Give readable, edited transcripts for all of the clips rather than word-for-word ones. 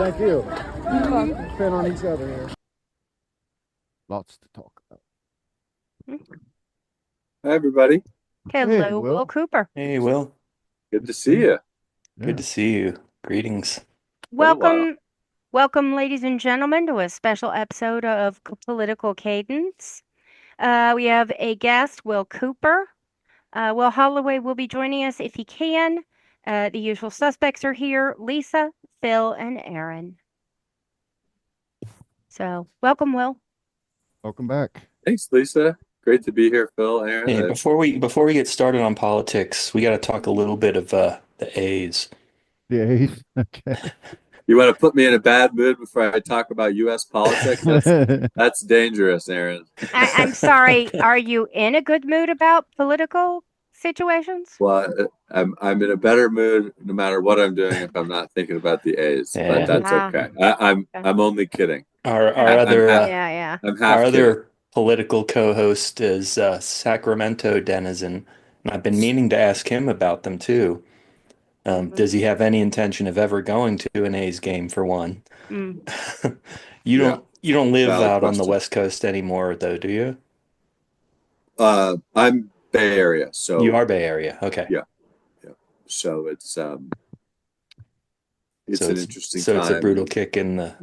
Thank you. You're welcome. Depend on each other here. Lots to talk about. Hi, everybody. Hello, Hey, Will. Will. Cooper. Hey, Will. Good to see you. Good to see you. Greetings. Been a while. Welcome, ladies and gentlemen, to a special episode of Political Cadence. We have a guest, Will Cooper. Will Holloway will be joining us if he can. The usual suspects are here: Lisa, Phil, and Aaron. So, welcome, Will. Welcome back. Thanks, Lisa. Great to be here, Phil, Aaron. Hey, before we get started on politics, we got to talk a little bit of the A's. The A's. Okay. You want to put me in a bad mood before I talk about U.S. politics? That's dangerous, Aaron. I'm sorry. Are you in a good mood about political situations? Well, I'm in a better mood no matter what I'm doing if I'm not thinking about the A's, Yeah. but that's Ah. okay. I'm only kidding. Our I'm other half, Yeah. I'm our half kidding. other political co-host is Sacramento denizen, and I've been meaning to ask him about them too. Does he have any intention of ever going to an A's game for one? Mm. You Yeah. don't live Valid out on the question. West Coast anymore, though, do you? I'm Bay Area, so You are Bay Area. Okay. Yeah. So it's So an interesting so time. it's a brutal kick in the.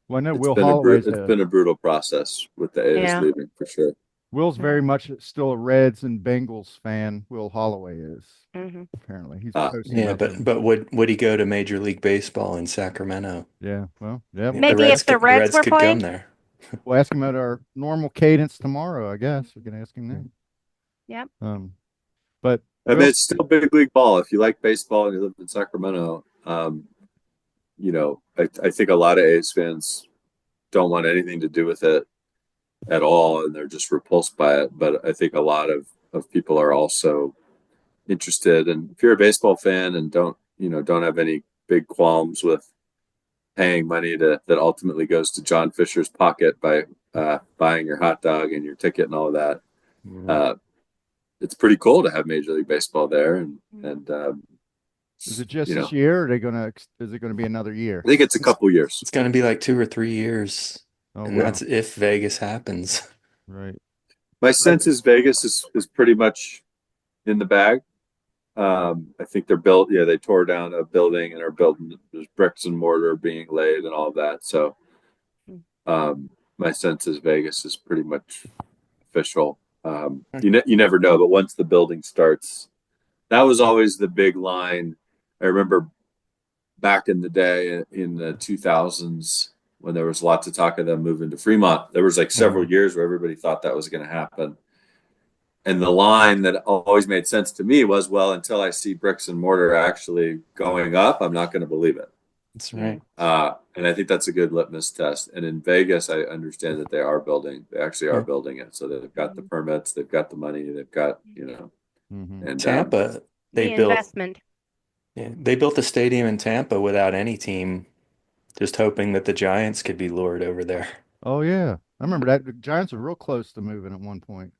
Well, I know It's Will been Holloway's it's been a brutal process with the A's Yeah. leaving for sure. Will's very much still a Reds and Bengals fan. Will Holloway is Mhm. apparently. He's Ah. posting Yeah, up but and- but would he go to Major League Baseball in Sacramento? yeah. Well, yeah. Maybe if the Reds were could playing? come there. We'll ask him at our normal cadence tomorrow. I guess we can ask him then. Yep. But I mean, Will- it's still big league ball. If you like baseball and you live in Sacramento, I think a lot of A's fans don't want anything to do with it at all, and they're just repulsed by it. But I think a lot of people are also interested. And if you're a baseball fan and don't have any big qualms with paying money that ultimately goes to John Fisher's pocket by buying your hot dog and your ticket and all of that, it's pretty cool to have Major League Baseball there. And is it just this year? Or are they gonna? Is it going to be another year? I think it's a couple years. It's going to be like 2 or 3 years, and wow. that's if Vegas happens. Right. My sense is Vegas is pretty much in the bag. I think they're built. Yeah, they tore down a building and are building. There's bricks and mortar being laid and all of that. So, my sense is Vegas is pretty much official. You never know, but once the building starts, that was always the big line. I remember back in the day in the 2000s when there was lots of talk of them moving to Fremont. There was like several years where everybody thought that was going to happen. And the line that always made sense to me was, well, until I see bricks and mortar actually going up, I'm not going to believe it. That's right. And I think that's a good litmus test. And in Vegas, I understand that they actually are building it. So they've got the permits, they've got the money, they've got, and Tampa, they The built investment. they built a stadium in Tampa without any team, just hoping that the Giants could be lured over there. Oh yeah, I remember that. The Giants were real close to moving at one point.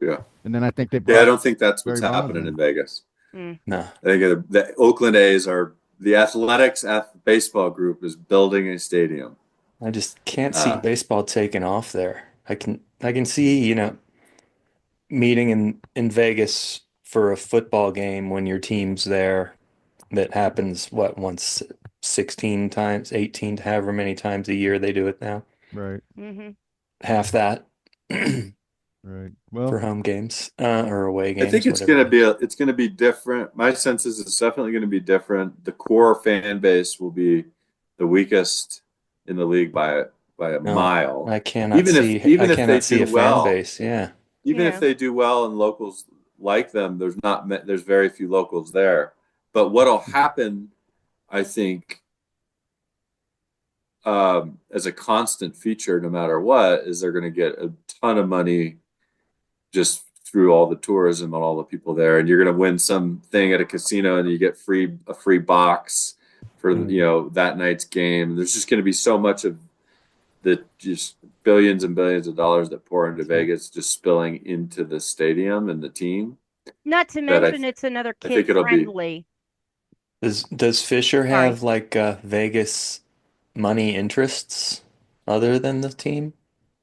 Yeah. And then I think they. I don't think that's what's Barry Bonds happening in. in Vegas. No. I think the Oakland A's are the athletics baseball group is building a stadium. I just can't see baseball taking off there. I can see, meeting in Vegas for a football game when your team's there that happens once 16 times, 18, however many times a year they do it now. Right. Half that. Right. Well, for home games or away games. I think it's going to be different. My sense is it's definitely going to be different. The core fan base will be the weakest in the league by a mile. I cannot see a fan base. Yeah. If they do well and locals like them, there's very few locals there. But what'll happen, I think, as a constant feature, no matter what, is they're going to get a ton of money just through all the tourism and all the people there, and you're going to win something at a casino and you get a free box for that night's game. There's just going to be so much of the just billions and billions of dollars that pour into Vegas just spilling into the stadium and the team. Not to mention it's another kid friendly. Does Fisher have like Vegas money interests other than the team?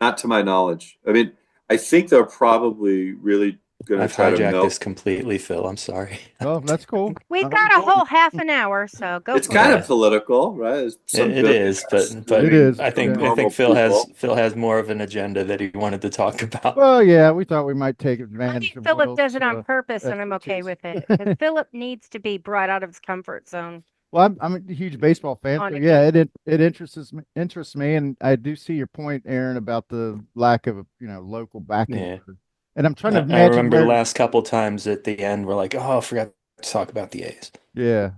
Not to my knowledge. I mean, I think they're probably really going to I've try to hijacked milk. this completely, Phil. I'm sorry. Oh, that's cool. We've got a whole half an hour, so go It's for kind it. of political, right? There's some It is, billionaires but It doing is, I think yeah. I think normal Phil has people. more of an agenda that he wanted to talk about. Well, yeah, we thought we might take I advantage think of Philip Will's does it on purpose, and I'm okay expertise. with it because Philip needs to be brought out of his comfort zone. Well, I'm a huge baseball fan, On so a yeah, game. it interests me, and I do see your point, Aaron, about the lack of local backing. Yeah. And I'm trying to I imagine remember the where. last couple times at the end, we're like, oh, I forgot to talk about the A's. Yeah,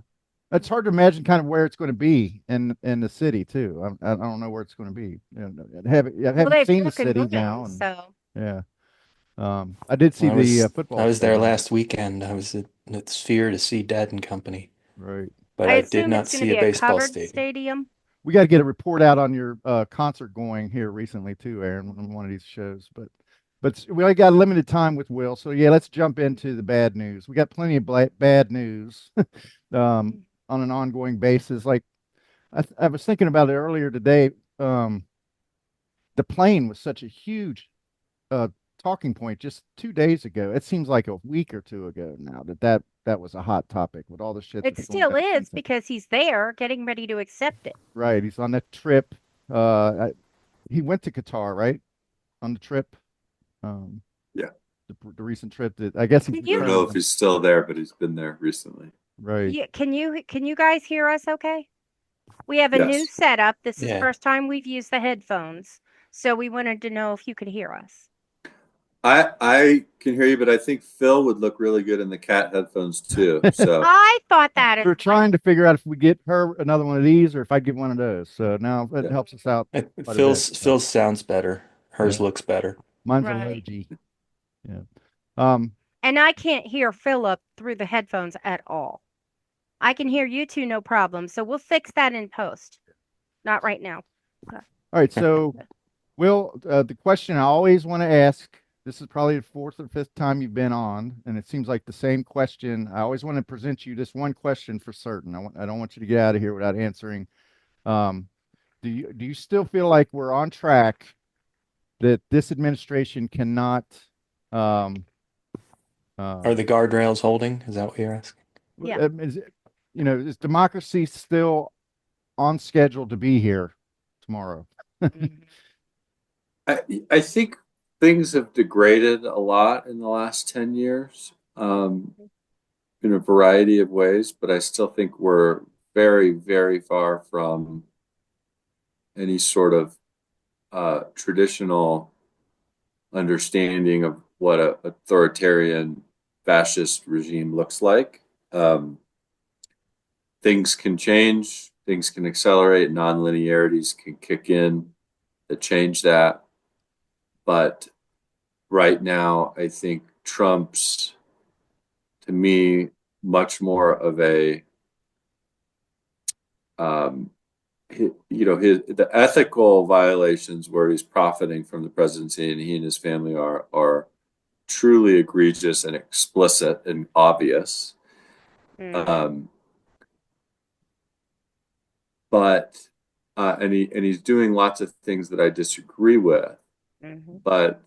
it's hard to imagine kind of where it's going to be in the city too. I don't know where it's going to be. I haven't They've seen the broken city now, ground, and so yeah, I did see I the was football I was there stadium. last weekend. I was at Sphere to see Dad and Company, Right. but I I did assume not it's going to see a be a baseball covered stadium. stadium. We got to get a report out on your concert going here recently too, Aaron, on one of these shows. But we only got limited time with Will, so yeah, let's jump into the bad news. We got plenty of bad news on an ongoing basis. Like I was thinking about it earlier today. Um, the plane was such a huge uh, talking point just 2 days ago. It seems like a week or two ago now that was a hot topic with all the shit It that's going still down is since then. because he's there getting ready to accept it. Right, he's on that trip. He went to Qatar, right? On the trip. Um, Yeah. the recent trip that I guess he's Can I don't you- know returning. if he's still there, but he's been there recently. Right. Yeah, can you guys hear us okay? We have a new Yes. setup. This is Yeah. first time we've used the headphones. So we wanted to know if you could hear us. I can hear you, but I think Phil would look really good in the cat headphones too. So I thought that We're as trying to figure out if we get her another one of these or if I get one of those. So now it Yeah. helps us out quite a bit. Phil's sounds better. Hers Yeah. looks better. Mine's a Right. low G. Yeah. Um, And I can't hear Philip through the headphones at all. I can hear you two no problem. So we'll fix that in post. Not right now. all right. So, Will, the question I always want to ask, this is probably the fourth or fifth time you've been on, and it seems like the same question. I always want to present you this one question for certain. I don't want you to get out of here without answering. Do you still feel like we're on track that this administration cannot Are the guardrails holding? Is that what you're asking? Yeah. Is democracy still on schedule to be here tomorrow? Mhm. I think things have degraded a lot in the last 10 years, in a variety of ways, but I still think we're very, very far from any sort of traditional understanding of what an authoritarian fascist regime looks like. Things can change, things can accelerate, non-linearities can kick in that change that. But right now, I think Trump's, to me, much more of a, the ethical violations where he's profiting from the presidency and he and his family are truly egregious and explicit and obvious. Mhm. But he's doing lots of things that I disagree with. Mhm. But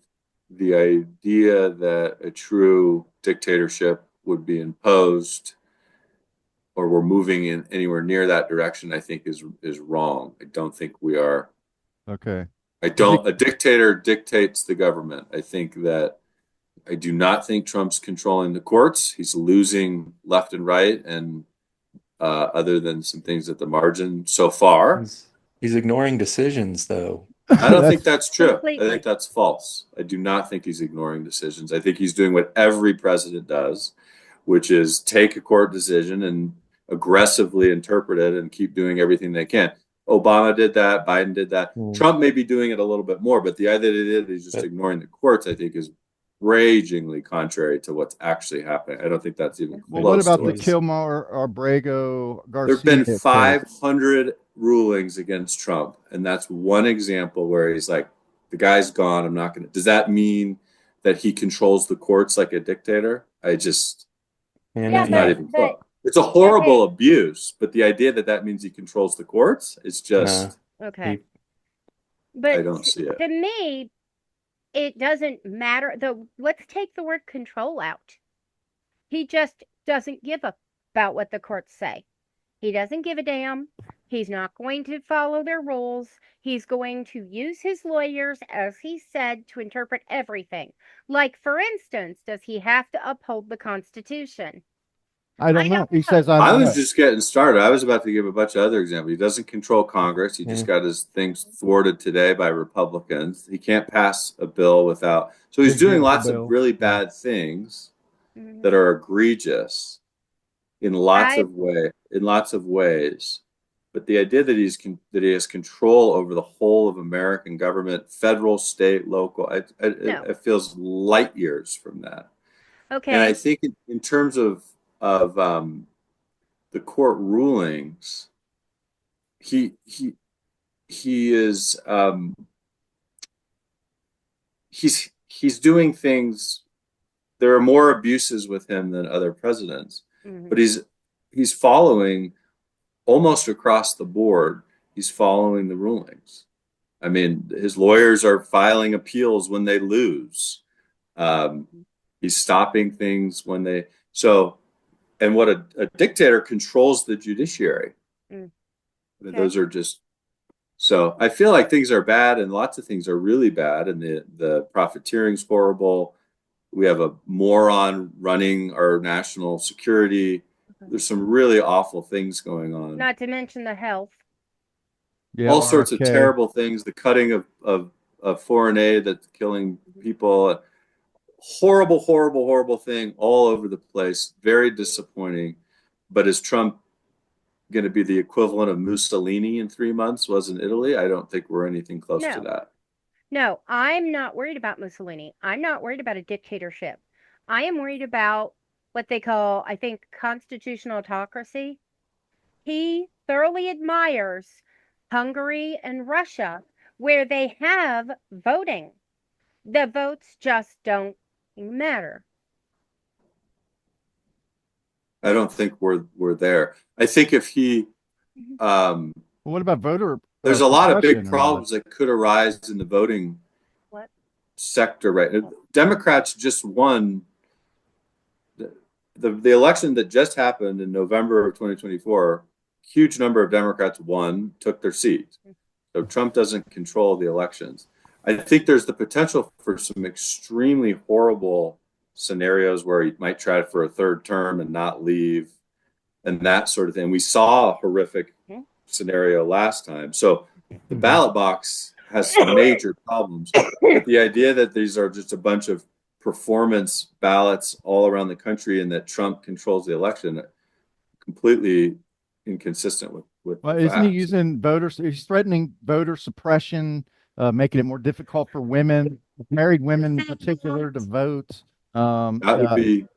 the idea that a true dictatorship would be imposed or we're moving in anywhere near that direction, I think is wrong. I don't think we are. Okay. A dictator dictates the government. I do not think Trump's controlling the courts. He's losing left and right, and other than some things at the margin so far. He's ignoring decisions, though. I don't think that's true. I Completely. think that's false. I do not think he's ignoring decisions. I think he's doing what every president does, which is take a court decision and aggressively interpret it and keep doing everything they can. Obama did that. Biden did that. Trump may be doing it a little bit more, but the idea that he's just ignoring the courts, I think, is ragingly contrary to what's actually happening. I don't think that's even Well, close what about to the what Kilmer, Abrego, there have Garcia been 500 rulings against Trump, and that's one example where he's like, the guy's gone. I'm not going to. Does that mean that he controls the courts like a dictator? And It's not even close. It's a horrible abuse, but the idea that that means he controls the courts is just, Okay. He- But I don't see it. to me, it doesn't matter. Let's take the word control out. He just doesn't give a about what the courts say. He doesn't give a damn. He's not going to follow their rules. He's going to use his lawyers, as he said, to interpret everything. Like, for instance, does he have to uphold the Constitution? I don't know. He says, I don't was know. just getting started. I was about to give a bunch of other examples. He doesn't control Congress. He just got his things thwarted today by Republicans. He can't pass a bill without. So he's Big doing beautiful lots bill. of really bad things Mhm. that are egregious in lots of ways. But the idea that that he has control over the whole of American government, federal, state, local, No. it feels light years from that. Okay. And I think in terms of the court rulings, he is he's doing things. There are more abuses with him than other presidents, but he's following almost across the board. He's following the rulings. I mean, his lawyers are filing appeals when they lose. He's stopping things when they so. And what a dictator controls the judiciary. Those are just so I feel like things are bad and lots of things are really bad, and the profiteering's horrible. We have a moron running our national security. There's some really awful things going on. Not to mention the health. Yeah, All sorts of RFK. terrible things. The cutting of foreign aid that's killing people. Horrible thing all over the place. Very disappointing. But is Trump going to be the equivalent of Mussolini in 3 months was in Italy? I don't think we're anything close to that. No, I'm not worried about Mussolini. I'm not worried about a dictatorship. I am worried about what they call, I think, constitutional autocracy. He thoroughly admires Hungary and Russia, where they have voting. The votes just don't matter. I don't think we're there. I think if he Well, what about voter? there's a lot of big suppression and all problems that could arise in the voting What? sector right now. Democrats just won the election that just happened in November of 2024. Huge number of Democrats won, took their seat. So Trump doesn't control the elections. I think there's the potential for some extremely horrible scenarios where he might try for a third term and not leave and that sort of thing. We saw a horrific scenario last time. So the ballot box has some major problems. But the idea that these are just a bunch of performance ballots all around the country and that Trump controls the election, completely inconsistent with Well, the isn't he facts. using voters? He's threatening voter suppression, making it more difficult for women, married women in particular, to vote. I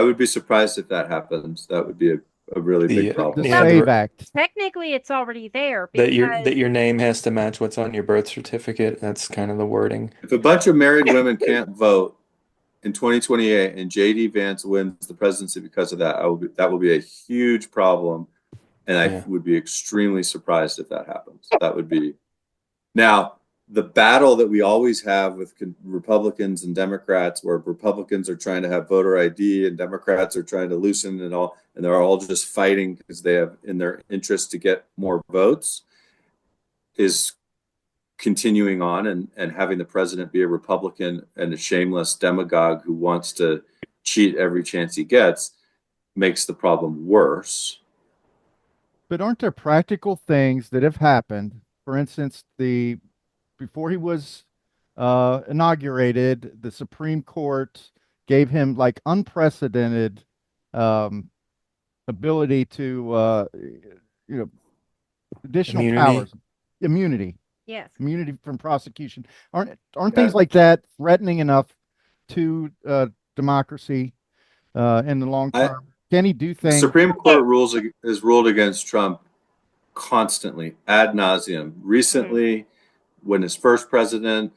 would be surprised if that happens. That would be a really big problem. The SAVE Act. Technically, it's already there that because your name has to match what's on your birth certificate. That's kind of the wording. If a bunch of married women can't vote in 2028 and JD Vance wins the presidency because of that, that will be a huge problem, and I would be extremely surprised if that happens. That would be now the battle that we always have with Republicans and Democrats, where Republicans are trying to have voter ID and Democrats are trying to loosen and all, and they're all just fighting because they have in their interest to get more votes, is continuing on, and having the president be a Republican and a shameless demagogue who wants to cheat every chance he gets makes the problem worse. But aren't there practical things that have happened? For instance, before he was inaugurated, the Supreme Court gave him like unprecedented ability to, additional powers, immunity. Yes. Immunity from prosecution. Aren't things like that threatening enough to democracy in the long term? Can he do things? The Supreme Court has ruled against Trump constantly, ad nauseum. Recently, when his first president,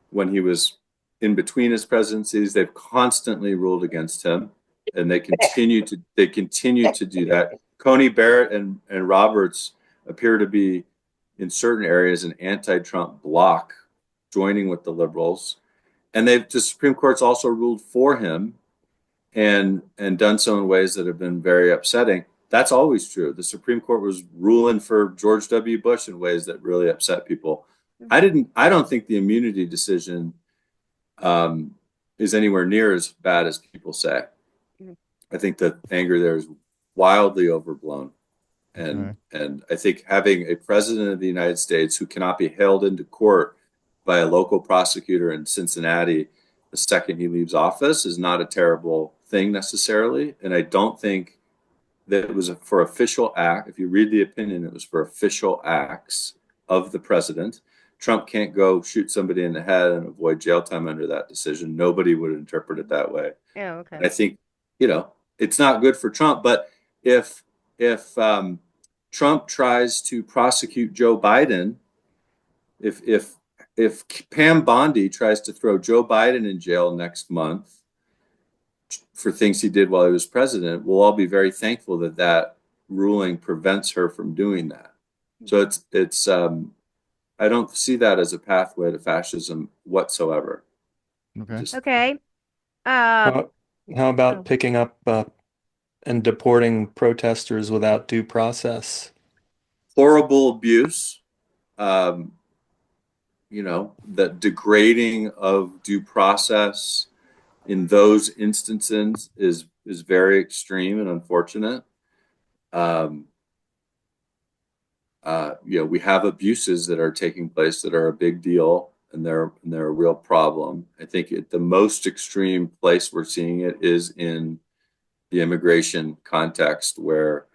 when he was in between his presidencies, they've constantly ruled against him. and they continue to do that. Coney Barrett and Roberts appear to be, in certain areas, an anti-Trump bloc, joining with the liberals, and the Supreme Court's also ruled for him, and done so in ways that have been very upsetting. That's always true. The Supreme Court was ruling for George W. Bush in ways that really upset people. I don't think the immunity decision is anywhere near as bad as people say. I think the anger there is wildly overblown. And I think having a president of the United States who cannot be held into court by a local prosecutor in Cincinnati the second he leaves office is not a terrible thing necessarily. And I don't think that it was for official act. If you read the opinion, it was for official acts of the president. Trump can't go shoot somebody in the head and avoid jail time under that decision. Nobody would interpret it that way. Yeah, okay. And I think, it's not good for Trump. But if Trump tries to prosecute Joe Biden, if Pam Bondi tries to throw Joe Biden in jail next month for things he did while he was president, we'll all be very thankful that that ruling prevents her from doing that. So it's I don't see that as a pathway to fascism whatsoever. Okay. Okay. How about picking up and deporting protesters without due process? Horrible abuse. The degrading of due process in those instances is very extreme and unfortunate. We have abuses that are taking place that are a big deal, and they're a real problem. I think the most extreme place we're seeing it is in the immigration context, where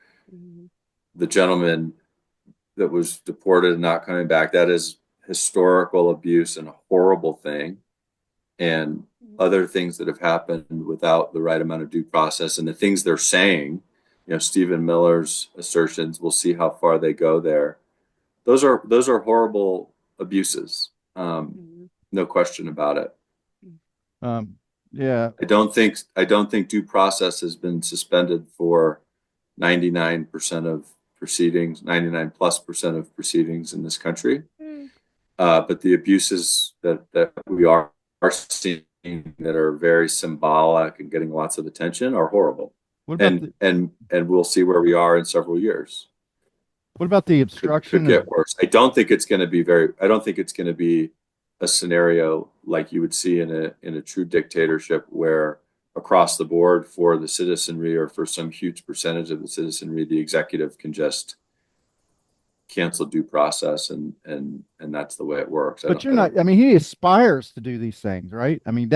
the gentleman that was deported and not coming back, that is historical abuse and a horrible thing. And other things that have happened without the right amount of due process, and the things they're saying, Stephen Miller's assertions, we'll see how far they go there. Those are horrible abuses. No question about it. Yeah. I don't think due process has been suspended for 99% of proceedings, 99+% of proceedings in this country. But the abuses that we are seeing that are very symbolic and getting lots of attention are horrible. And we'll see where we are in several years. What about the obstruction? Could get worse. I don't think it's going to be a scenario like you would see in a true dictatorship, where across the board for the citizenry, or for some huge percentage of the citizenry, the executive can just cancel due process, and that's the way it works. But he aspires to do these things, right? I mean,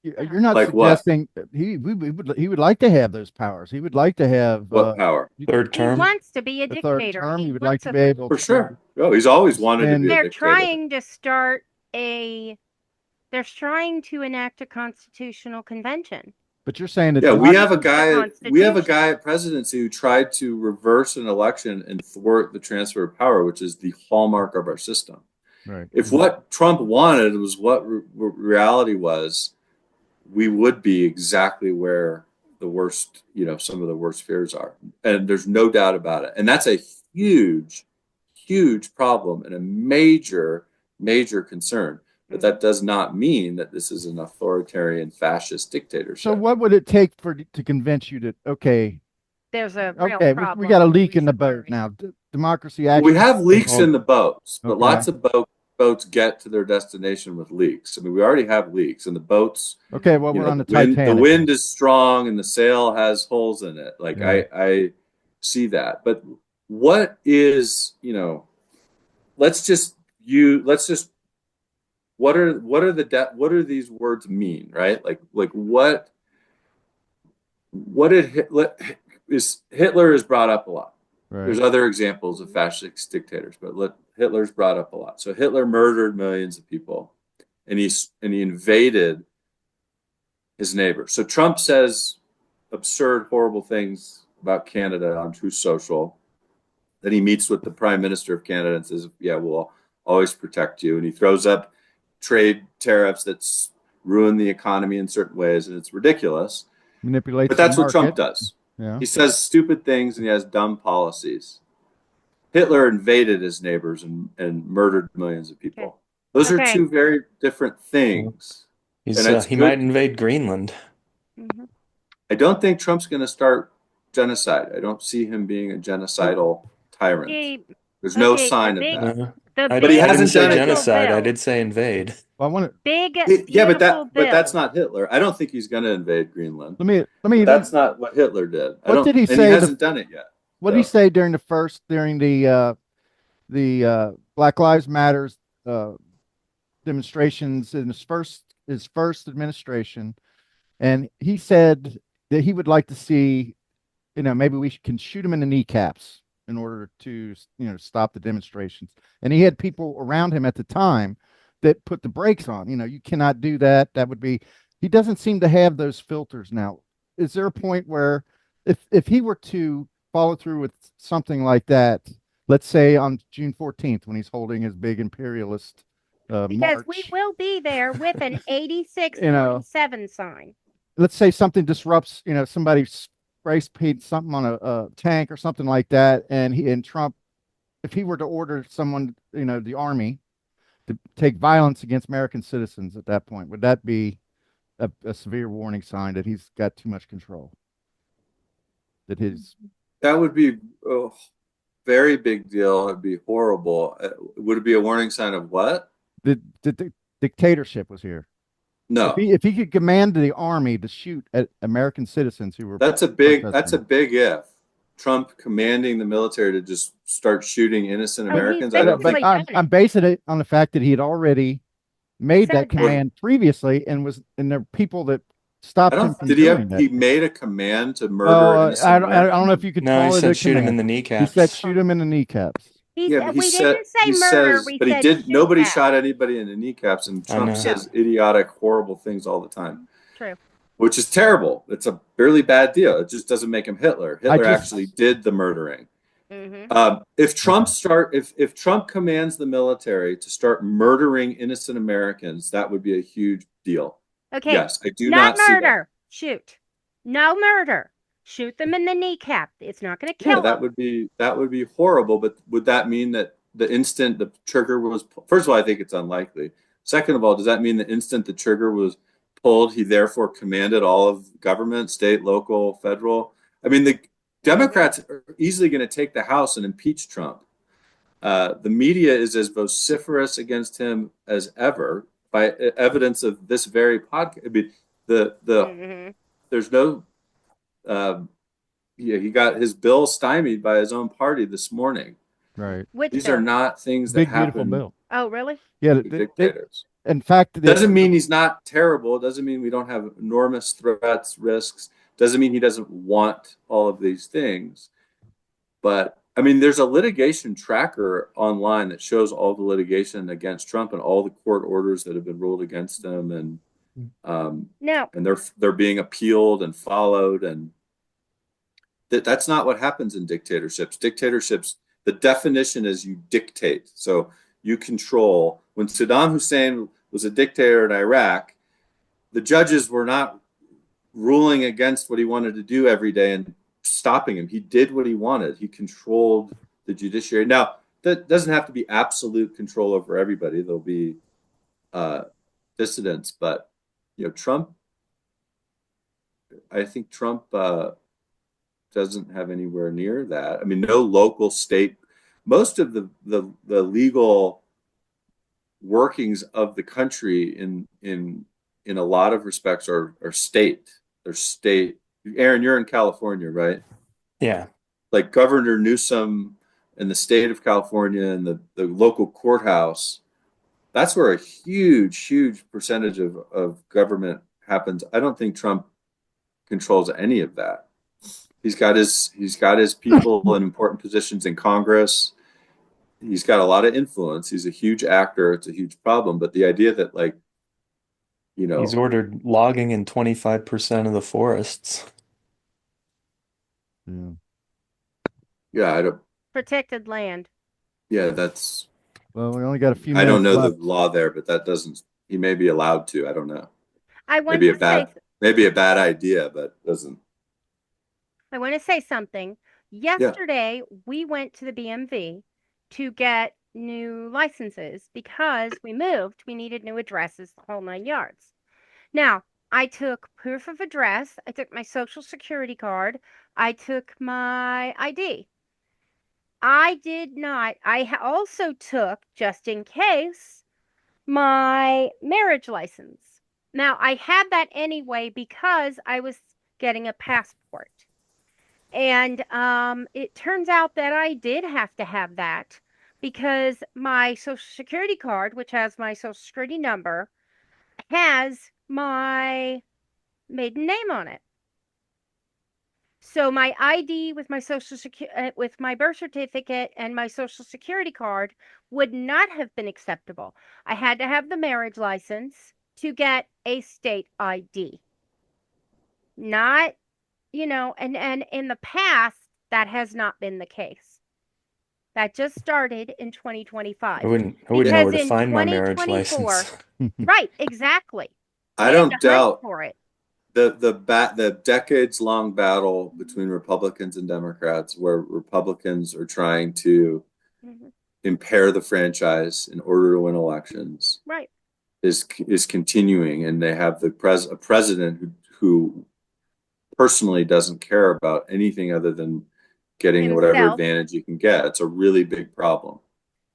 you're not like suggesting he would like to have those powers. He would like to have what power? Third He term. wants to be a the third dictator. term. He would like to be able For sure. Oh, he's always wanted to be a They're dictator. trying to start they're trying to enact a constitutional convention. But you're saying that we have a guy at presidency who tried to reverse an election and thwart the transfer of power, which is the hallmark of our system. Right. If what Trump wanted was what reality was, we would be exactly where the worst, some of the worst fears are. And there's no doubt about it. And that's a huge, huge problem and a major, major concern. But that does not mean that this is an authoritarian fascist dictatorship. So what would it take to convince you that, there's a real problem. we got a leak in the boat now. Democracy actually. We have leaks in the boats, but lots of boats get to their destination with leaks. I mean, we already have leaks, and the boats. Okay, well, we're on the Titanic. The wind is strong, and the sail has holes in it. Like I see that. But what is, let's just. What do these words mean, right? Like what did Hitler is brought up a lot. Right. There's other examples of fascist dictators, but Hitler's brought up a lot. So Hitler murdered millions of people, and he invaded his neighbors. So Trump says absurd, horrible things about Canada on Truth Social. Then he meets with the Prime Minister of Canada and says, "Yeah, we'll always protect you." And he throws up trade tariffs that's ruined the economy in certain ways, and it's ridiculous. Manipulates But the that's what Trump market. does. Yeah. He says stupid things and he has dumb policies. Hitler invaded his neighbors and murdered millions of people. Okay. Those are Okay. two very different things. He's And it's he good. might invade Greenland. Mhm. I don't think Trump's going to start genocide. I don't see him being a genocidal tyrant. Okay, There's no okay, sign of that. the I But he big, hasn't didn't say done it yet. genocide. I bill. did say invade. Well, I want to Big, Yeah, beautiful but that's bill. not Hitler. I don't think he's going to invade Greenland. let me That's not what Hitler did. What did he and say he hasn't done it yet. what did he say during the Black Lives Matters demonstrations in his first administration, and he said that he would like to see, maybe we can shoot him in the kneecaps in order to, stop the demonstrations. And he had people around him at the time that put the brakes on. You cannot do that. That would be. He doesn't seem to have those filters now. Is there a point where, if he were to follow through with something like that, let's say on June 14th when he's holding his big imperialist Because march, we will be there with an 86 You know. 47 sign. let's say something disrupts, somebody spray paint something on a tank or something like that, and Trump, if he were to order someone, the army, to take violence against American citizens at that point, would that be a severe warning sign that he's got too much control? That would be a very big deal. It'd be horrible. Would it be a warning sign of what? The dictatorship was here. No. If he could command the army to shoot at American citizens who were That's a big protesting. if. Trump commanding the military to just start shooting innocent Oh, he's Americans. been I don't doing think it. I'm basing it on the fact that he had already made Said that that. command previously, and there were people that stopped I him don't from did he doing have that. he made a command to murder Well, innocent I don't Americans? know if you could No, he call it a said shoot him in command. the He kneecaps. said shoot him in the kneecaps. Yeah, but We didn't say he murder. says, We but he said did. shoot Nobody at. shot anybody in the kneecaps, and I Trump know. says idiotic, horrible things all the time. True. Which is terrible. It's a really bad deal. It just doesn't make him Hitler. Hitler just- actually did the murdering. Mm-hmm. If Trump commands the military to start murdering innocent Americans, that would be a huge deal. Okay. Yes, I do Not not see that. murder. Shoot. No murder. Shoot them in the kneecap. It's not going to kill Yeah, that them. would be horrible. But would that mean that the instant the trigger was first of all, I think it's unlikely. Second of all, does that mean the instant the trigger was pulled, he therefore commanded all of government, state, local, federal? I mean, the Democrats are easily going to take the House and impeach Trump. The media is as vociferous against him as ever by evidence of this very podcast. I mean, Mm-hmm. there's no. He got his bill stymied by his own party this morning. Right. Which These bill? are not things that Big beautiful happen bill. Oh, really? Yeah. to dictators. In fact, Doesn't mean he's not terrible. Doesn't mean we don't have enormous threats, risks. Doesn't mean he doesn't want all of these things. But I mean, there's a litigation tracker online that shows all the litigation against Trump and all the court orders that have been ruled against him, and No. and they're being appealed and followed, and that's not what happens in dictatorships. Dictatorships, the definition is you dictate, so you control. When Saddam Hussein was a dictator in Iraq, the judges were not ruling against what he wanted to do every day and stopping him. He did what he wanted. He controlled the judiciary. Now, that doesn't have to be absolute control over everybody. There'll be dissidents, but Trump. I think Trump doesn't have anywhere near that. I mean, no local, state. Most of the legal workings of the country in a lot of respects are state. They're state. Aaron, you're in California, right? Yeah. Like Governor Newsom in the state of California and the local courthouse, that's where a huge percentage of government happens. I don't think Trump controls any of that. He's got his people in important positions in Congress. He's got a lot of influence. He's a huge actor. It's a huge problem. But the idea that he's ordered logging in 25% of the forests. Yeah, I don't. Protected land. Yeah, that's. Well, we only got a few I don't minutes know left. the law there, but that doesn't. He may be allowed to. I don't know. I want Maybe to say maybe a bad idea, but doesn't. I want to say something. Yesterday, we went to the BMV to get new licenses because we moved. We needed new addresses, the whole 9 yards. Now, I took proof of address. I took my social security card. I took my ID. I did not. Also took, just in case, my marriage license. Now, I had that anyway because I was getting a passport. And it turns out that I did have to have that because my social security card, which has my social security number, has my maiden name on it. So my ID with my with my birth certificate and my social security card would not have been acceptable. I had to have the marriage license to get a state ID. Not, and in the past that has not been the case. That just started in 2025. I wouldn't know Because where to in find my marriage 2024, license. right, exactly. I We had don't to hunt doubt for it. the decades-long battle between Republicans and Democrats, where Republicans are trying to Mhm. impair the franchise in order to win elections, Right. is continuing, and they have a president who personally doesn't care about anything other than getting whatever Himself. advantage you can get. It's a really big problem.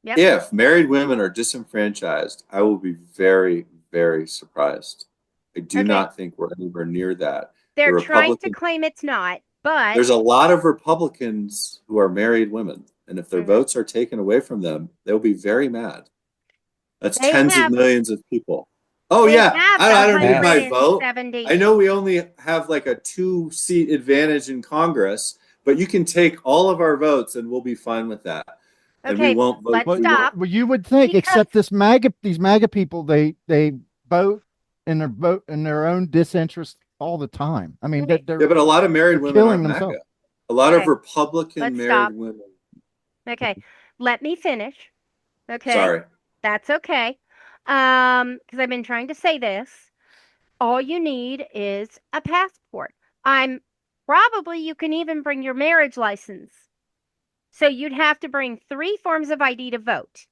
Yep. If married women are disenfranchised, I will be very, very surprised. I do Okay. not think we're anywhere near that. They're The trying to Republican- claim it's not, but There's a lot of Republicans who are married women, and if their Mhm. votes are taken away from them, they'll be very mad. That's They tens have- of millions of people. Oh they yeah, have I don't need my vote. 170. I know we only have like a 2-seat advantage in Congress, but you can take all of our votes and we'll be fine with that. And we Okay, won't vote. let's Well, stop. well, you would think, Because- except these MAGA people, they vote in their own disinterest all the time. I mean, Right. they're Yeah, but a lot of married they're women killing aren't themselves. MAGA. A lot of Okay. Republican Let's married stop. women. Okay, let me finish. Okay, Sorry. that's okay. Because I've been trying to say this. All you need is a passport. You can even bring your marriage license. So you'd have to bring 3 forms of ID to vote.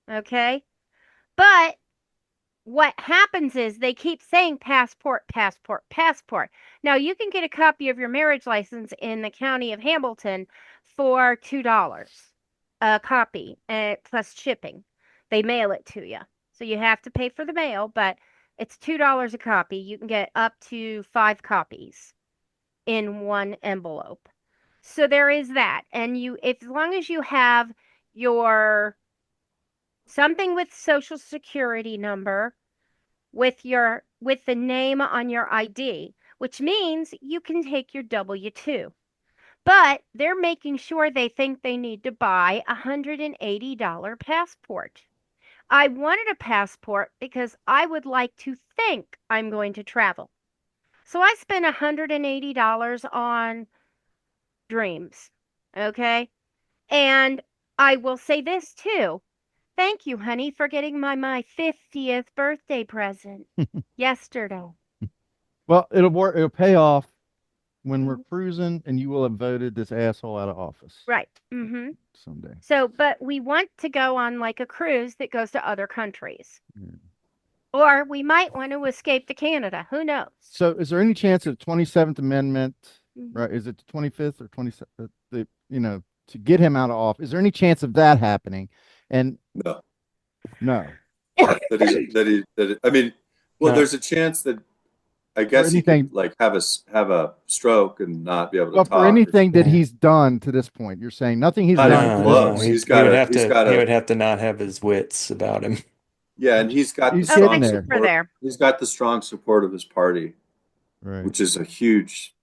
Okay? But what happens is they keep saying passport, passport, passport. Now you can get a copy of your marriage license in the county of Hamilton for $2 a copy, plus shipping. They mail it to you. So you have to pay for the mail, but it's $2 a copy. You can get up to 5 copies in one envelope. So there is that. And as long as you have your something with social security number with the name on your ID, which means you can take your W-2. But they're making sure they think they need to buy a $180 passport. I wanted a passport because I would like to think I'm going to travel. So I spent $180 on dreams. Okay? And I will say this too. Thank you, honey, for getting my 50th birthday present yesterday. Well, it'll work. It'll pay off when we're Mhm. cruising, and you will have voted this asshole out of office Right. Mm-hmm. someday. So, but we want to go on like a cruise that goes to other countries. Yeah. Or we might want to escape to Canada. Who knows? So, is there any chance of 27th Amendment? Mhm. Right? Is it the 25th or 27th? To get him out of office. Is there any chance of that happening? And No. no. I mean, well, No. there's a chance that I guess he anything- could like have a stroke and not be able to Well, talk. for anything that Yeah. he's done to this point, you're saying nothing he's Not done. even to close. this point. He's He gotta- would have he's to. gotta- He would have to not have his wits about him. Yeah, and he's got He's the Oh, sitting strong thank there. you for support. there. He's got the strong support of his party, Right. which is a huge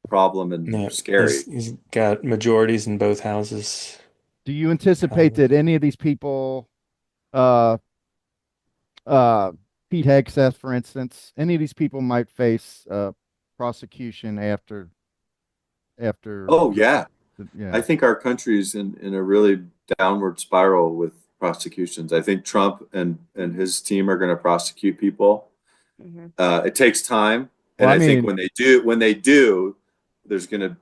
problem and Yeah, scary. he's got majorities in both houses. Do you anticipate that any of these people, uh, Pete Hegseth, for instance, any of these people might face prosecution after? Oh yeah, Yeah. I think our country's in a really downward spiral with prosecutions. I think Trump and his team are going to prosecute people. Mhm. It takes time. And Well, I think when they do,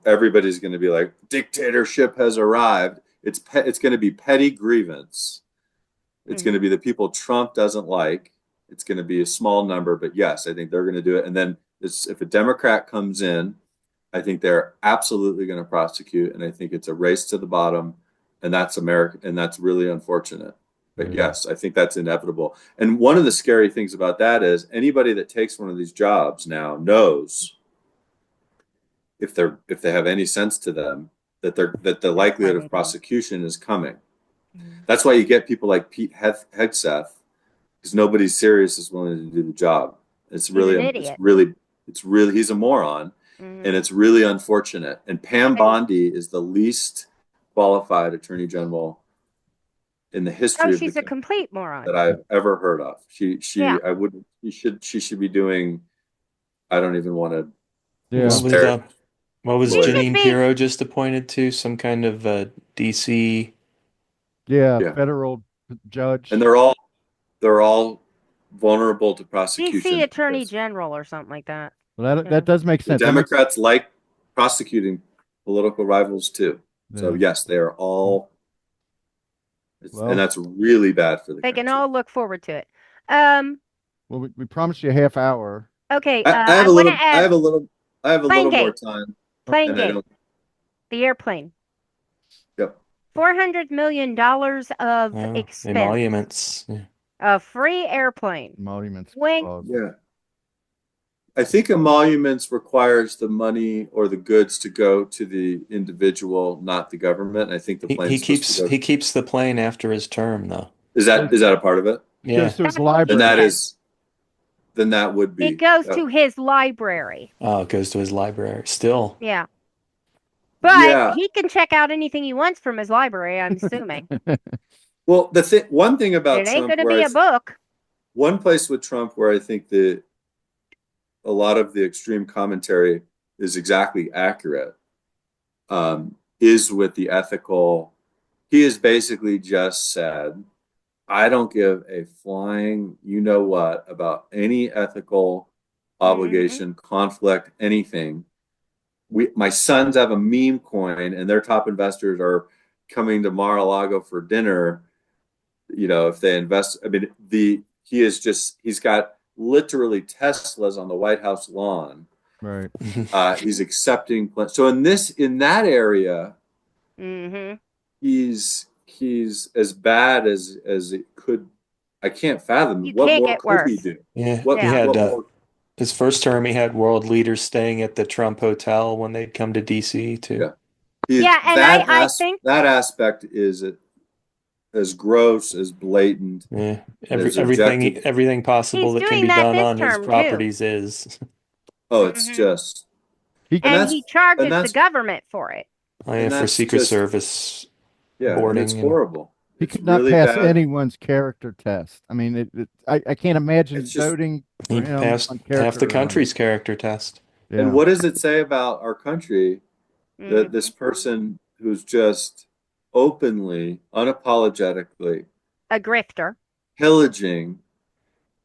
everybody's gonna be like, dictatorship has arrived. It's gonna be petty grievance. It's Mhm. gonna be the people Trump doesn't like. It's gonna be a small number, but yes, I think they're gonna do it. And then if a Democrat comes in, I think they're absolutely gonna prosecute, and I think it's a race to the bottom, and that's America, and that's really unfortunate. But Yeah. yes, I think that's inevitable. And one of the scary things about that is anybody that takes one of these jobs now knows, if they have any sense to them, that the likelihood of prosecution is coming. That's why you get people like Pete Hegseth, because nobody serious is willing to do the job. He's an idiot. It's really he's a moron, Mhm. and it's really unfortunate. And Pam And- Bondi is the least qualified attorney general in the history of she's the a complete moron. that I've ever heard of. Yeah. She should be doing. I don't even want to. Yeah. What was She should Janine be- Pirro just appointed to? Some kind of DC. Yeah. Yeah. Federal judge. And they're all vulnerable to prosecution. DC Attorney because General or something like that. Well, Yeah. that does make The sense. That makes- Democrats like prosecuting political rivals too. So Yeah. yes, they are all, Well- and that's really bad for the They can country. all look forward to it. Well, we promised you a half hour. Okay. I have a wanna little. I have a little. I have a Plane little more gate. time. Plane And I gate. don't. The airplane. Yep. $400 million of expense. Emoluments. Yeah. A free airplane. Emoluments. Wink. clause. Yeah. I think emoluments requires the money or the goods to go to the individual, not the government. I think the plane. He keeps the plane after his term, though. Is that a part of it? Yeah. Goes to his library. Then that would be. It goes to his library. Oh, it goes to his library. Still. Yeah. But Yeah. he can check out anything he wants from his library, I'm assuming. Well, one thing about It ain't Trump, going to be a book. one place with Trump where I think a lot of the extreme commentary is exactly accurate, is with the ethical. He has basically just said, I don't give a flying you know what about any ethical obligation, conflict, anything. My sons have a meme coin and their top investors are coming to Mar-a-Lago for dinner. You know, if they invest, I mean, he's got literally Teslas on the White House lawn. Right. He's accepting. So in that area, Mm-hmm. he's as bad as it could. I can't fathom. You What can't more get could he worse. do? Yeah. What more? His first term, he had world leaders staying at the Trump Hotel when they'd come to DC too. Yeah. And I think that aspect is as gross, as blatant. Yeah. as Everything possible He's that can doing be that done this on his term, too. properties is. Oh, it's just. and he charges the that's- government for it. Oh, yeah, And for that's Secret just- Service Yeah, boarding. it's horrible. He It's could not really pass bad. anyone's character test. I mean, I can't imagine It's just- voting He for him passed on half character the alone. country's character test. Yeah. And what does it say about our country that Mhm. this person who's just openly, unapologetically A grifter. pillaging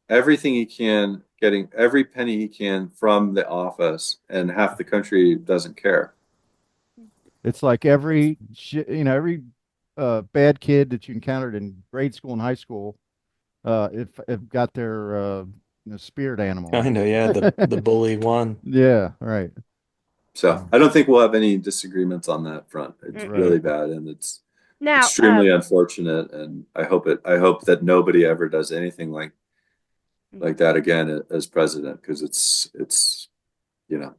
everything he can, getting every penny he can from the office, and half the country doesn't care? It's like every bad kid that you encountered in grade school and high school, if got their spirit animal. I know, yeah, the bully won. Yeah, right. So I don't think we'll have any disagreements on that front. It's Mm-mm. really bad, and it's Now, extremely unfortunate. And I hope that nobody ever does anything like that again as president, because it's Yeah.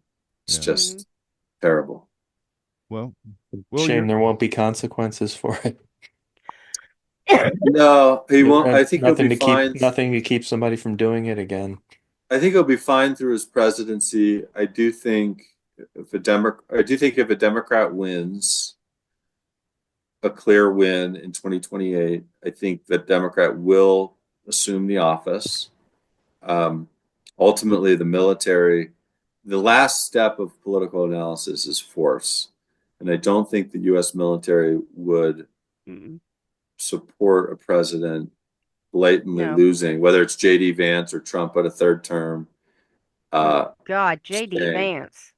just terrible. Well, Shame there won't be consequences for it. No, he won't. I think he'll Nothing be to fine. nothing to keep somebody from doing it again. I think he'll be fine through his presidency. I do think if a Democrat wins, a clear win in 2028, I think the Democrat will assume the office. Ultimately, the military, the last step of political analysis is force. And I don't think the U.S. military would support a president blatantly No. losing, whether it's J.D. Vance or Trump at a third term. God, J.D. staying. Vance.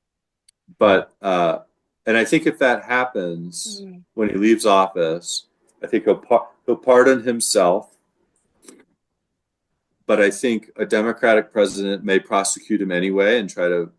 But and I think if that happens when he leaves office, I think he'll pardon himself. But I think a Democratic president may prosecute him anyway and try to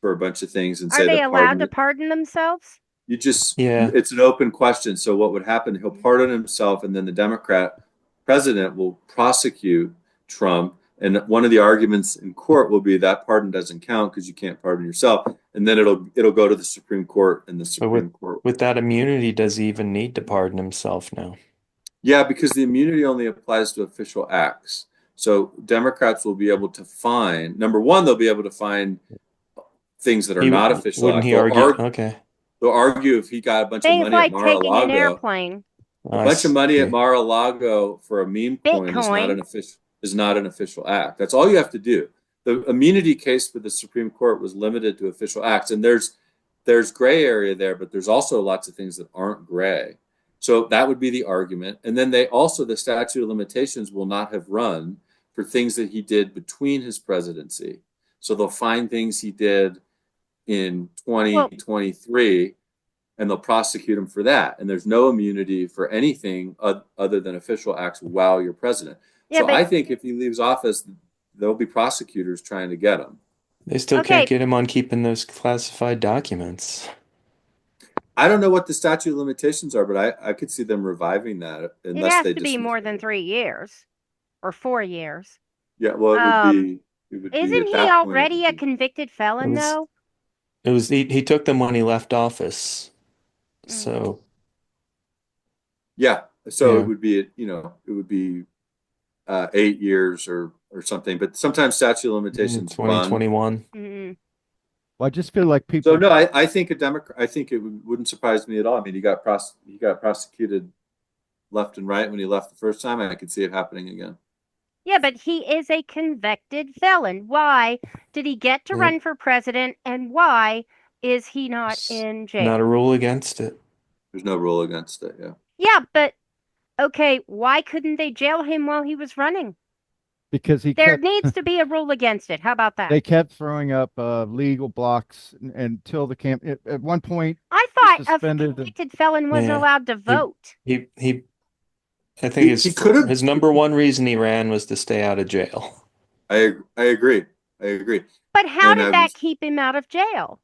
for a bunch of things and Are say they the allowed pardon. to pardon themselves? Yeah. It's an open question. So what would happen? He'll pardon himself, and then the Democrat president will prosecute Trump. And one of the arguments in court will be that pardon doesn't count because you can't pardon yourself. And then it'll go to the Supreme Court, and the But Supreme Court. with that immunity, does he even need to pardon himself now? Yeah, because the immunity only applies to official acts. So Democrats will be able to find, number one, they'll be able to find things that are not official Wouldn't acts. he argue? Okay. They'll argue if he got a bunch of Things money at like taking an Mar-a-Lago. airplane. A bunch of money at Mar-a-Lago for a meme coin Bitcoin. is not an official act. That's all you have to do. The immunity case for the Supreme Court was limited to official acts, and there's gray area there, but there's also lots of things that aren't gray. So that would be the argument. And then the statute of limitations will not have run for things that he did between his presidency. So they'll find things he did in 2023 and they'll prosecute him for that. And there's no immunity for anything other than official acts while you're president. Yeah, so I think if he leaves office, there'll be prosecutors trying to get him. They still can't get him on keeping those classified documents. I don't know what the statute of limitations are, but I could see them reviving that unless it has to be more than 3 years or 4 years. Yeah, well, it would be. Isn't he already a convicted felon, though? It was he took them when he left office. So yeah, so it would be it would be 8 years or something. But sometimes statute of limitations 2021. Well, I just feel like people. So no, I think I think it wouldn't surprise me at all. I mean, he got prosecuted left and right when he left the first time. I could see it happening again. Yeah, but he is a convicted felon. Why did he get to run for president, and why is he not in jail? Not a rule against it. There's no rule against it, yeah. Yeah, but okay, why couldn't they jail him while he was running? Because there needs to be a rule against it. How about that? They kept throwing up legal blocks until the camp. At one point, I thought a convicted felon was allowed to vote. I think his number one reason he ran was to stay out of jail. I agree. But how did that keep him out of jail?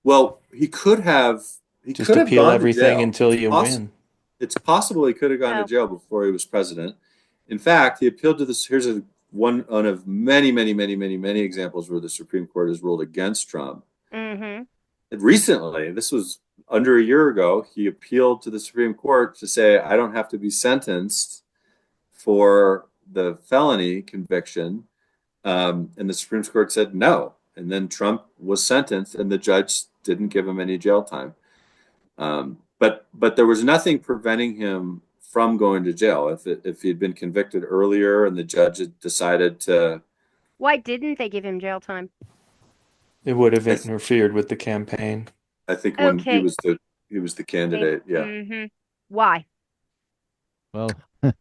Well, he could have. He just could have appeal gone everything to jail. until you win. It's possible he could have gone to jail before he was president. In fact, he appealed to this. Here's one of many examples where the Supreme Court has ruled against Trump. And recently, this was under a year ago, he appealed to the Supreme Court to say, I don't have to be sentenced for the felony conviction. And the Supreme Court said no. And then Trump was sentenced and the judge didn't give him any jail time. But there was nothing preventing him from going to jail if he'd been convicted earlier and the judge had decided to. Why didn't they give him jail time? It would have interfered with the campaign. I think when he was the candidate, yeah. Why? Well,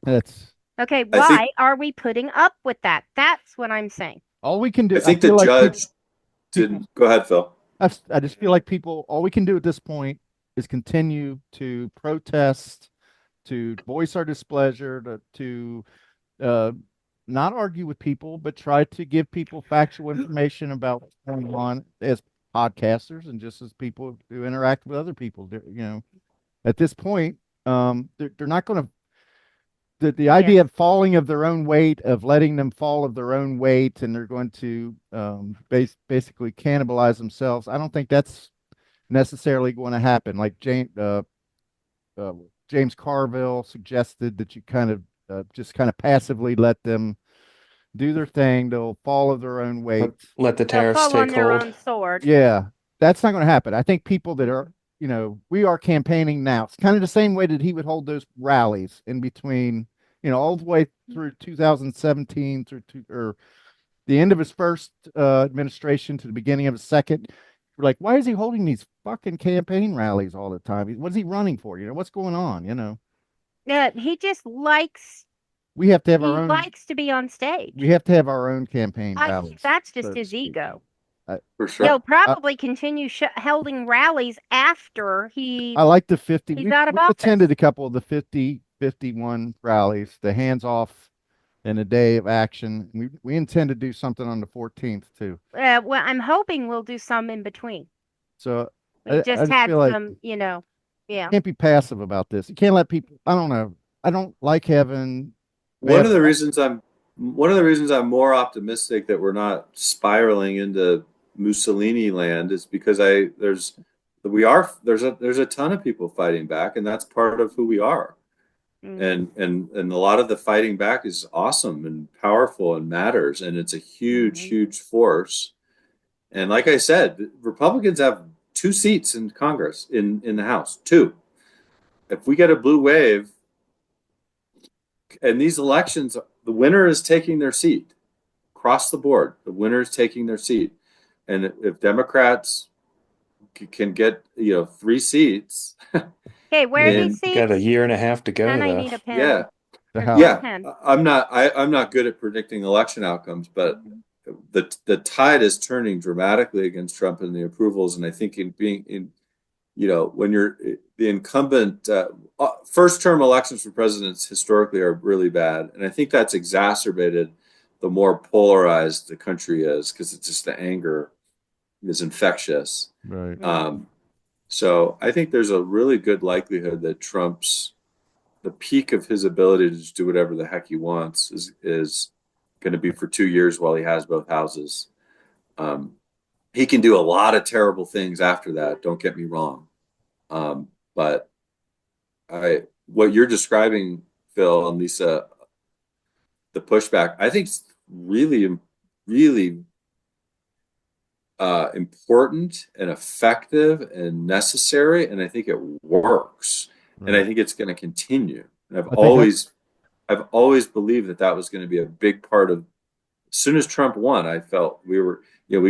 that's okay. Why are we putting up with that? That's what I'm saying. All we can do. I think the judge didn't. Go ahead, Phil. I just feel like all we can do at this point is continue to protest, to voice our displeasure, to not argue with people, but try to give people factual information about what's going on as podcasters and just as people who interact with other people. At this point, they're not going to. The idea of falling of their own weight, of letting them fall of their own weight, and they're going to basically cannibalize themselves. I don't think that's necessarily going to happen. Like James Carville suggested that you kind of just kind of passively let them do their thing. They'll fall of their own weight. Let the tariffs take hold. Yeah, that's not going to happen. I think people that are, we are campaigning now. It's kind of the same way that he would hold those rallies in between, all the way through 2017 or the end of his first administration to the beginning of his second. We're like, why is he holding these fucking campaign rallies all the time? What is he running for? What's going on? He just likes we have to have He our own. likes to be on stage. We have to have our own campaign I rallies. think that's so just to his speak. ego. For sure. He'll probably continue holding rallies after I like the 50. he's We, out of we've attended office. a couple of the 50, 51 rallies, the hands off and a day of action. We intend to do something on the 14th too. Well, I'm hoping we'll do some in between. So We I just just had feel like some, yeah. you can't be passive about this. You can't let people, I don't know. I don't like having One bad of the luck. reasons I'm more optimistic that we're not spiraling into Mussolini land is because there's a ton of people fighting back, and that's part of who we are. Mm. And a lot of the fighting back is awesome and powerful and matters, and it's a huge force. And like I said, Republicans have 2 seats in Congress, in the House, 2. If we get a blue wave, and these elections, the winner is taking their seat across the board. The winner is taking their seat, and if Democrats can get 3 seats, Okay, where are these and Got a seats? year and a half to go, And I though. need a pen. yeah, The Or House. yeah, pen. I'm not good at predicting election outcomes, but the tide is turning dramatically against Trump and the approvals, and I think when you're the incumbent, first term elections for presidents historically are really bad. And I think that's exacerbated the more polarized the country is, because it's just the anger is infectious. Right. So I think there's a really good likelihood that the peak of his ability to just do whatever the heck he wants is going to be for 2 years while he has both houses. He can do a lot of terrible things after that. Don't get me wrong. But what you're describing, Phil and Lisa, the pushback, I think is really, really important and effective and necessary, and I think it works, and I think it's going to continue. And I've always believed that was going to be a big part of. As soon as Trump won, I felt we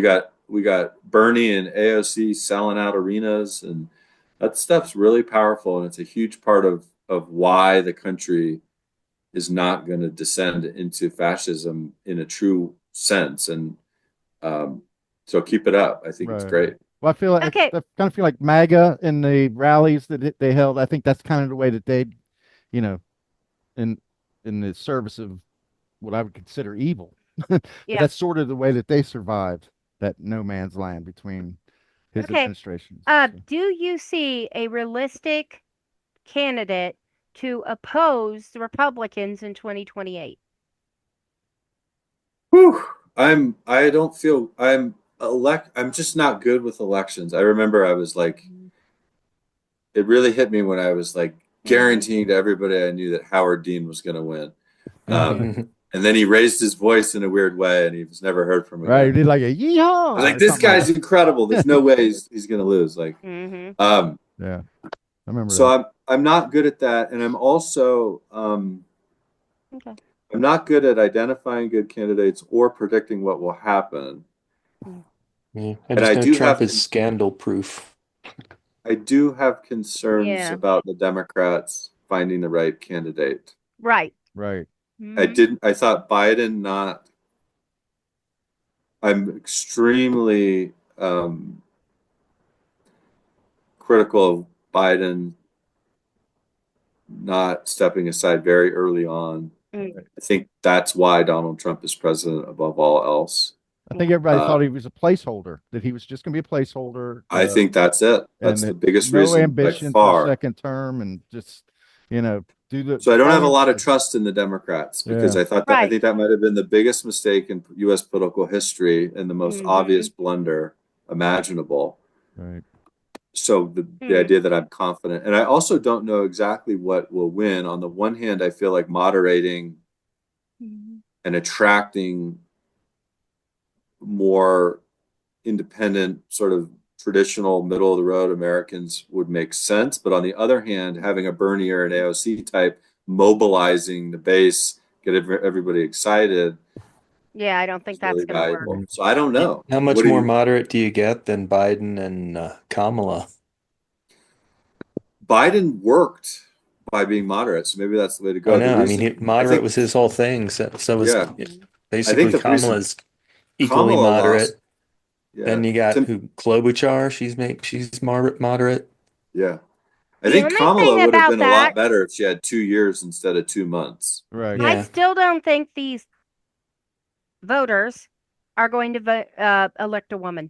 got Bernie and AOC selling out arenas, and that stuff's really powerful, and it's a huge part of why the country is not going to descend into fascism in a true sense. And so keep it up. I think it's great. Well, I feel like Okay. I kind of feel like MAGA in the rallies that they held. I think that's kind of the way that they, in the service of what I would consider evil. Yeah. That's sort of the way that they survived that no man's land between his administrations. Do you see a realistic candidate to oppose the Republicans in 2028? Whew. I'm just not good with elections. I remember I was like, it really hit me when I was like guaranteeing to everybody I knew that Howard Dean was going to win. And then he raised his voice in a weird way, and he was never heard from again. Right, he did like a yeehaw. I was like, this guy's incredible. There's no way he's going to lose. Like, yeah, I remember. So that. I'm not good at that, and I'm also Okay. I'm not good at identifying good candidates or predicting what will happen. Yeah, And I I just do know Trump have is scandal proof. I do have concerns Yeah. about the Democrats finding the right candidate. Right. Right. I thought Biden not. I'm extremely critical of Biden not stepping aside very early on. I think that's why Donald Trump is president above all else. I think everybody thought he was a placeholder, that he was just going to be a placeholder. I think that's it. That's the biggest no reason ambition by far. for second term, and just do the. So I don't have a lot of trust in the Democrats, because Yeah. I think that might have been the biggest mistake in U.S. political history and the most obvious blunder imaginable. Right. So the idea that I'm confident, and I also don't know exactly what will win. On the one hand, I feel like moderating and attracting more independent, sort of traditional middle of the road Americans would make sense. But on the other hand, having a Bernie or an AOC type mobilizing the base, get everybody excited. Yeah, I don't think that's really going to valuable. work. So I don't know. How much more moderate do you get than Biden and Kamala? Biden worked by being moderate. So maybe that's the way to I go. The know. I mean, reason I moderate think, was his whole thing. So was yeah, I think basically the reason Kamala's equally Kamala lost, moderate. yeah, Then you got Tim, who Klobuchar. She's moderate. yeah. I The think only Kamala thing would have about been a that, lot better if she had 2 years instead of 2 months. Right. I Yeah. still don't think these voters are going to elect a woman.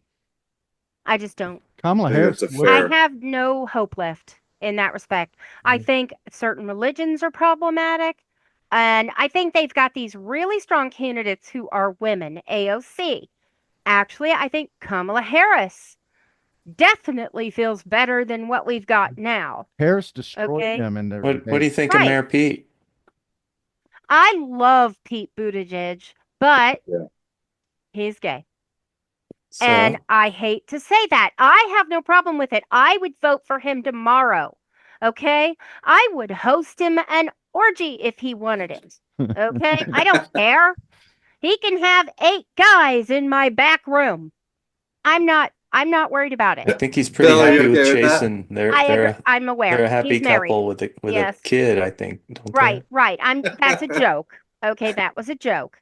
I just don't. Kamala I think Harris that's a would. I fair. have no hope left in that respect. I think certain religions are problematic. And I think they've got these really strong candidates who are women, AOC. Actually, I think Kamala Harris definitely feels better than what we've got now. Harris destroyed Okay. them in their What do you debate. think of Right. Mayor Pete? I love Pete Buttigieg, but Yeah. he's gay. So And I hate to say that. I have no problem with it. I would vote for him tomorrow. Okay? I would host him an orgy if he wanted it. Okay? I don't care. He can have 8 guys in my back room. I'm not worried about I it. think he's pretty Bill, are you happy with okay with that? Jason. They're I agree. they're I'm they're aware. a happy He's married. couple with a Yes. kid, I think, don't they? Right. That's a joke. Okay, that was a joke.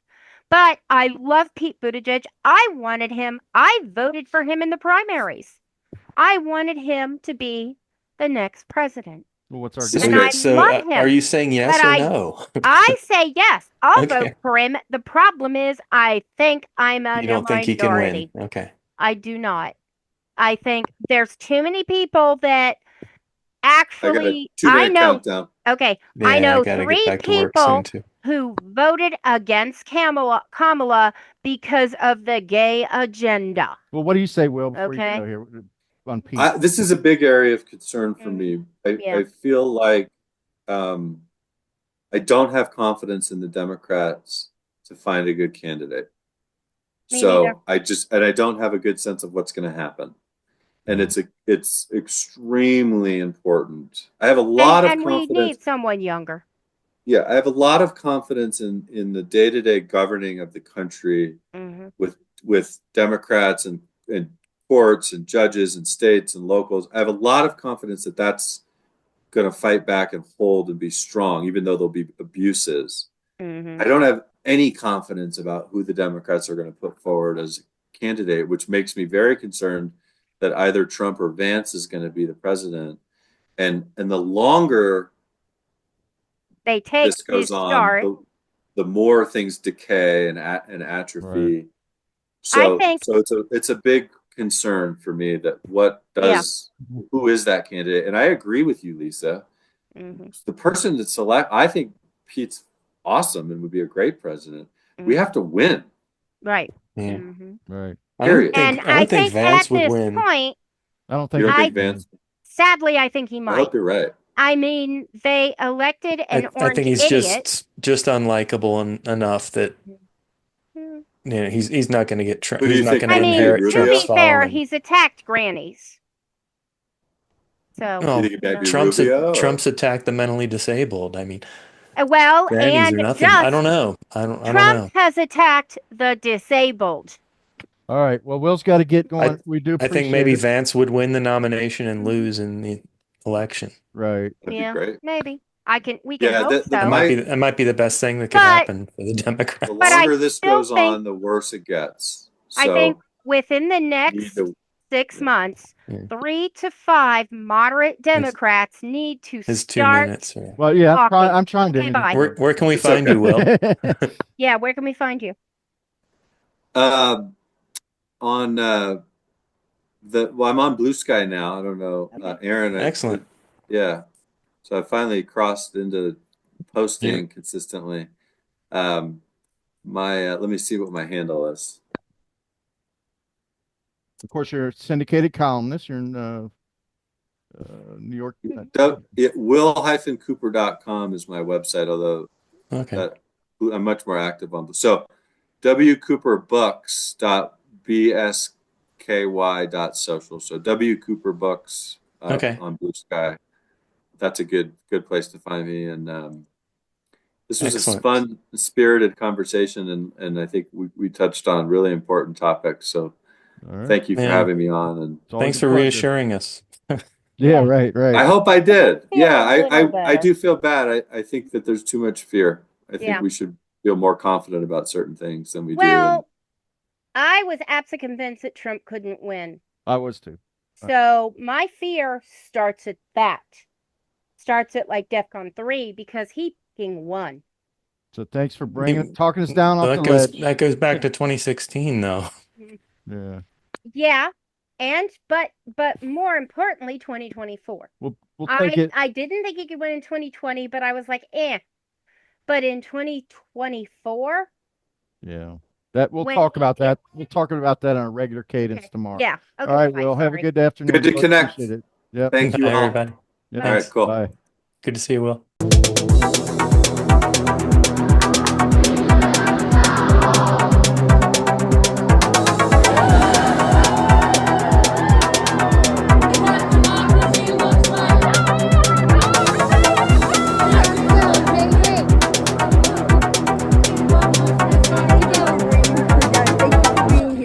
But I love Pete Buttigieg. I wanted him. I voted for him in the primaries. I wanted him to be the next president. Well, what's our So And game? I love are him. you saying yes But or no? I say yes. I'll vote Okay. for him. The problem is I think I'm in You a don't think he can win? minority. Okay. I do not. I think there's too many people that I got a actually, 2 minute countdown. okay, I Yeah, I know gotta get 3 back to work soon people too. who voted against Kamala because of the gay agenda. Well, what do you say, Will, before you Okay. go here on Pete? This is a big area of concern for me. Yeah. I feel like I don't have confidence in the Democrats to find a good candidate. Me So I don't have a good sense of what's going to happen. And Mm-hmm. it's extremely important. I have a lot of And we confidence. need someone younger. Yeah, I have a lot of confidence in the day-to-day governing of the country Hmm. with Democrats and courts and judges and states and locals. I have a lot of confidence that that's going to fight back and hold and be strong, even though there'll be abuses. Hmm. I don't have any confidence about who the Democrats are going to put forward as a candidate, which makes me very concerned that either Trump or Vance is going to be the president. And the longer They take this goes this on, start. the more things decay and atrophy. Right. So think- it's a big concern for me that who is that candidate? And I agree with you, Lisa. Hmm. The person that I think Pete's awesome and would be a great president. Mhm. We have to win. Right. Yeah. Hmm. Right. Period. And I don't think Vance at would this win. point, I don't You think. don't I- think Vance? sadly, I think he I might. hope you're right. I mean, they elected an I orange think he's idiot. just unlikable enough that he's not going to get Who do he's you not think, going to I mean, Rubio? inherit to Rubio? Trump's be fair, following. he's attacked grannies. So, Do you Well, think it might be Trump's Rubio? Or- Trump's attacked the mentally disabled. I mean, well, grannies and or nothing. I don't know. I don't know. Trump has attacked the disabled. All right. Well, Will's got to get going. We do I appreciate think maybe it. Vance would win the nomination and lose in the election. Right. That'd Yeah, be great. maybe. we can Yeah, hope the- so. That might be the best thing that could But- happen for the Democrats. The But I longer this still goes think- on, the worse it gets. I So think within the you need next to- 6 yeah. months, Yeah. 3 to 5 moderate Democrats need to His 2 start. minutes. Yeah. Well, yeah, Talking. I'm trying to. Okay, bye. Where can we It's find okay. you, Will? Yeah, where can we find you? On I'm on Blue Sky now. I don't know, Okay. Aaron. Excellent. Yeah, so I finally crossed into posting consistently. Let me see what my handle is. Of course, you're a syndicated columnist. You're in New York. Will-cooper.com is my website, although Okay. I'm much more active on. So wcooperbooks.bsky.social. So wcooperbooks Okay. on Blue Sky. That's a good place to find me. And this was Excellent. a fun, spirited conversation, and I think we touched on really important topics. So All right. thank you for Yeah. having me on. And It's always Thanks a for pleasure. reassuring us. Yeah, Yeah. right, right. I hope I did. Feel Yeah, a little I better. do feel bad. I think that there's too much fear. I think Yeah. we should feel more confident about certain things than we do. Well, I was absolutely convinced that Trump couldn't win. I was too. So my fear starts at that. Starts at like DEFCON 3 because he fucking won. So thanks for talking us down off Well, the that ledge. goes back to 2016 though. Yeah. Yeah. And but more importantly, 2024. We'll take it. I didn't think he could win in 2020, but I was like, eh. But in 2024, Yeah. That we'll when talk he about did- that. We'll talk about that on a regular cadence okay. tomorrow. Yeah. Okay, All right, bye, Will. Have a sorry. good afternoon. Good to Folks. connect. Appreciate it. Yep. Thank you Bye, all. everybody. Bye. All right, cool. Bye. Good to see you, Will.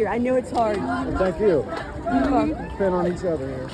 I know it's hard. Thank you. Depend on each other here.